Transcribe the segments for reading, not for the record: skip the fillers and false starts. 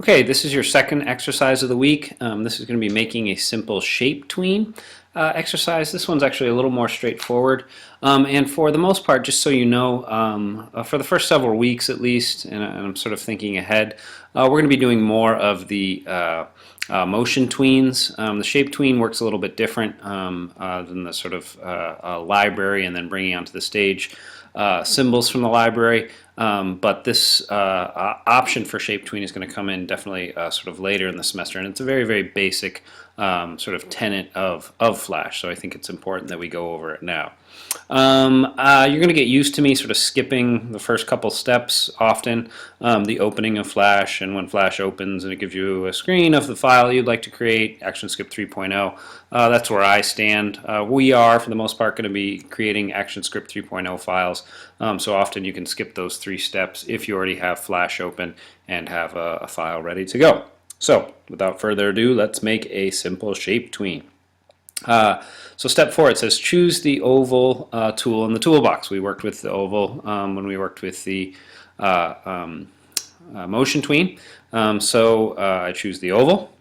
Okay, this is your second exercise of the week. This is going to be making a simple shape tween exercise. This one's actually a little more straightforward. And for the most part, just so you know, for the first several weeks at least, and I'm sort of thinking ahead, we're going to be doing more of the motion tweens. The shape tween works a little bit different than the sort of library and then bringing onto the stage symbols from the library. But this option for shape tween is going to come in definitely sort of later in the semester, and it's a very, very basic sort of tenet of Flash, so I think it's important that we go over it now. You're going to get used to me sort of skipping the first couple steps often, the opening of Flash, and when Flash opens and it gives you a screen of the file you'd like to create, ActionScript 3.0, that's where I stand. We are, for the most part, going to be creating ActionScript 3.0 files, so often you can skip those 3 steps if you already have Flash open and have a file ready to go. So, without further ado, let's make a simple shape tween. So step 4, it says choose the oval tool in the toolbox. We worked with the oval when we worked with the motion tween. So I choose the oval.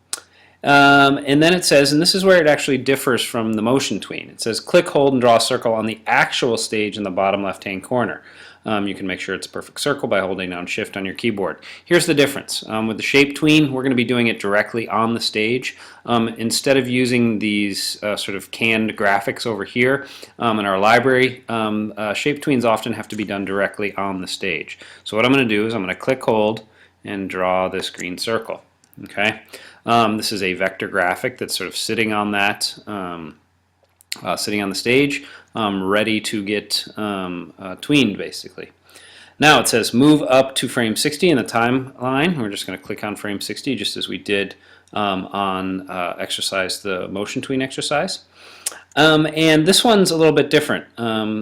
And then it says, and this is where it actually differs from the motion tween. It says click, hold, and draw a circle on the actual stage in the bottom left-hand corner. You can make sure it's a perfect circle by holding down Shift on your keyboard. Here's the difference. With the shape tween, we're going to be doing it directly on the stage. Instead of using these sort of canned graphics over here in our library, shape tweens often have to be done directly on the stage. So what I'm going to do is I'm going to click, hold, and draw this green circle. Okay. This is a vector graphic that's sort of sitting on that, sitting on the stage, ready to get tweened, basically. Now it says move up to frame 60 in the timeline. We're just going to click on frame 60, just as we did on the motion tween exercise. And this one's a little bit different.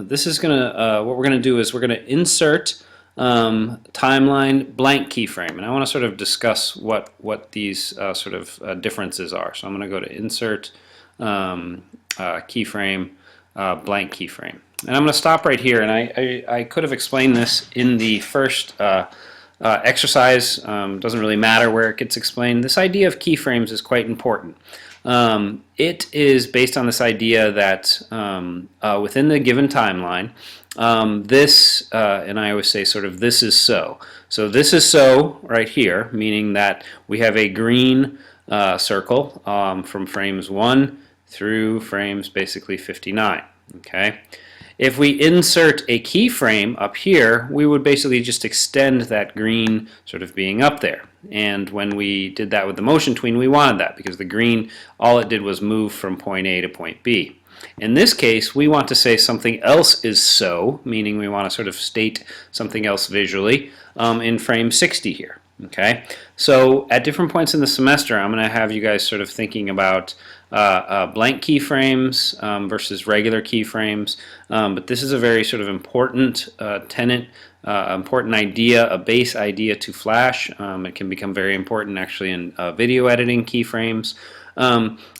This is going to, what we're going to do is we're going to insert timeline blank keyframe, and I want to sort of discuss what these sort of differences are. So I'm going to go to insert keyframe blank keyframe, and I'm going to stop right here. And I could have explained this in the first exercise. Doesn't really matter where it gets explained. This idea of keyframes is quite important. It is based on this idea that within the given timeline, and I always say sort of this is so. So this is so right here, meaning that we have a green circle from frames 1 through frames basically 59. Okay. If we insert a keyframe up here, we would basically just extend that green sort of being up there. And when we did that with the motion tween, we wanted that because the green, all it did was move from point A to point B. In this case, we want to say something else is so, meaning we want to sort of state something else visually in frame 60 here. Okay, so at different points in the semester, I'm going to have you guys sort of thinking about blank keyframes versus regular keyframes, but this is a very sort of important tenet, important idea, a base idea to Flash. It can become very important actually in video editing keyframes.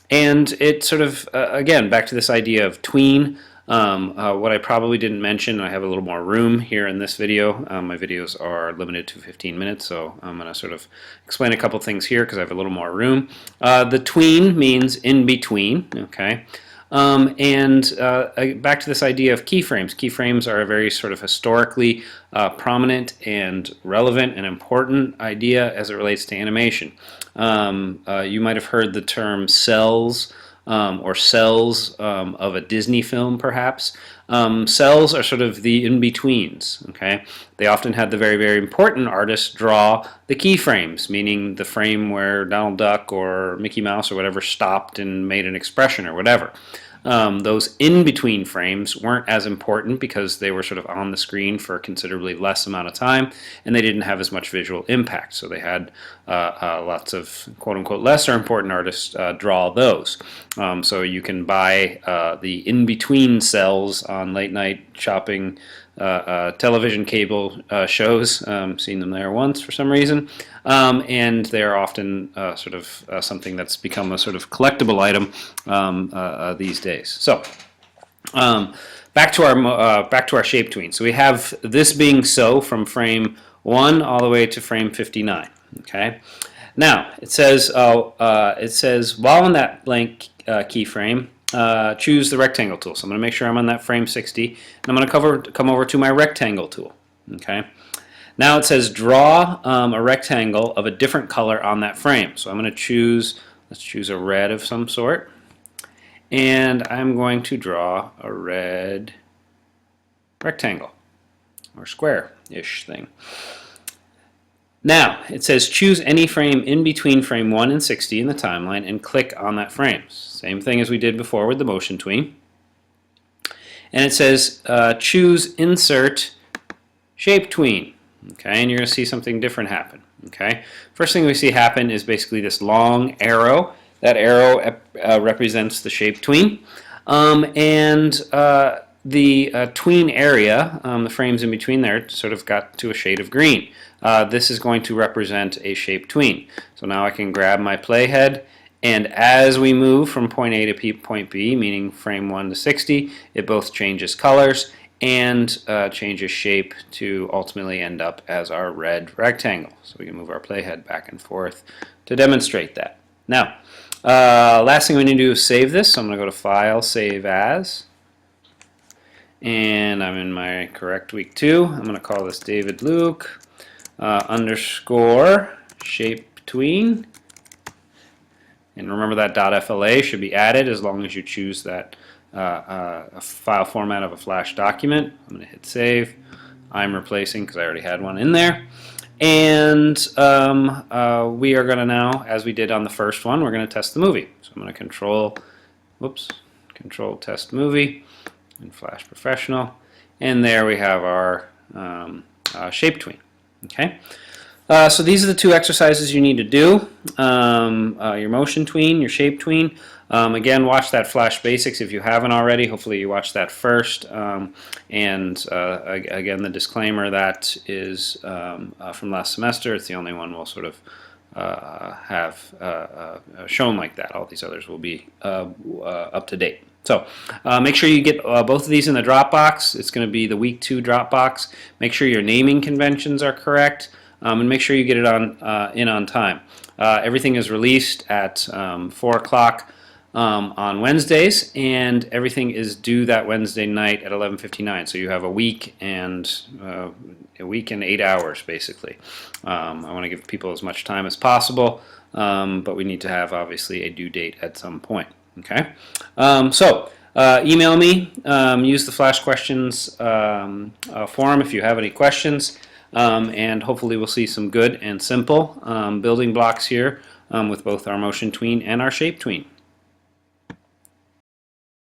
And it sort of, again, back to this idea of tween. What I probably didn't mention, I have a little more room here in this video. My videos are limited to 15 minutes, so I'm going to sort of explain a couple things here because I have a little more room. The tween means in between, okay? Back to this idea of keyframes. Keyframes are a very sort of historically prominent and relevant and important idea as it relates to animation. You might have heard the term cells or cells of a Disney film, perhaps. Cells are sort of the in-betweens. Okay, they often had the very, very important artists draw the keyframes, meaning the frame where Donald Duck or Mickey Mouse or whatever stopped and made an expression or whatever. Those in-between frames weren't as important because they were sort of on the screen for a considerably less amount of time, and they didn't have as much visual impact. So they had lots of quote-unquote lesser important artists draw those. So you can buy the in-between cells on late-night shopping television cable shows. Seen them there once for some reason. And they're often sort of something that's become a sort of collectible item these days. So back to our shape tween. So we have this being so from frame 1 all the way to frame 59. Okay. Now it says while on that blank keyframe, choose the rectangle tool. So I'm going to make sure I'm on that frame 60, and I'm going to come over to my rectangle tool. Okay. Now it says draw a rectangle of a different color on that frame. So I'm going to choose, let's choose a red of some sort, and I'm going to draw a red rectangle or square-ish thing. Now, it says choose any frame in between frame 1 and 60 in the timeline and click on that frame. Same thing as we did before with the motion tween. And it says choose insert shape tween. Okay, and you're going to see something different happen. Okay, first thing we see happen is basically this long arrow. That arrow represents the shape tween. The tween area, the frames in between there, sort of got to a shade of green. This is going to represent a shape tween. So now I can grab my playhead, and as we move from point A to point B, meaning frame 1 to 60, it both changes colors and changes shape to ultimately end up as our red rectangle. So we can move our playhead back and forth to demonstrate that. Now, last thing we need to do is save this. So I'm going to go to File, Save As. And I'm in my correct week 2. I'm going to call this David Luke underscore shape tween. And remember that .fla should be added as long as you choose that a file format of a Flash document. I'm going to hit save. I'm replacing because I already had one in there. And we are going to now, as we did on the first one, we're going to test the movie. So I'm going to control test movie in Flash Professional, and there we have our shape tween. Okay, so these are the 2 exercises you need to do: your motion tween, your shape tween. Again, watch that Flash Basics if you haven't already. Hopefully you watched that first. Again, the disclaimer that is from last semester. It's the only one we'll sort of have shown like that. All these others will be up to date. So make sure you get both of these in the Dropbox. It's going to be the week 2 Dropbox. Make sure your naming conventions are correct, and make sure you get it on time. Everything is released at 4 o'clock on Wednesdays, and everything is due that Wednesday night at 11:59. So you have a week and 8 hours basically. I want to give people as much time as possible, but we need to have obviously a due date at some point. Okay, email me, use the Flash Questions forum if you have any questions, and hopefully we'll see some good and simple building blocks here with both our motion tween and our shape tween.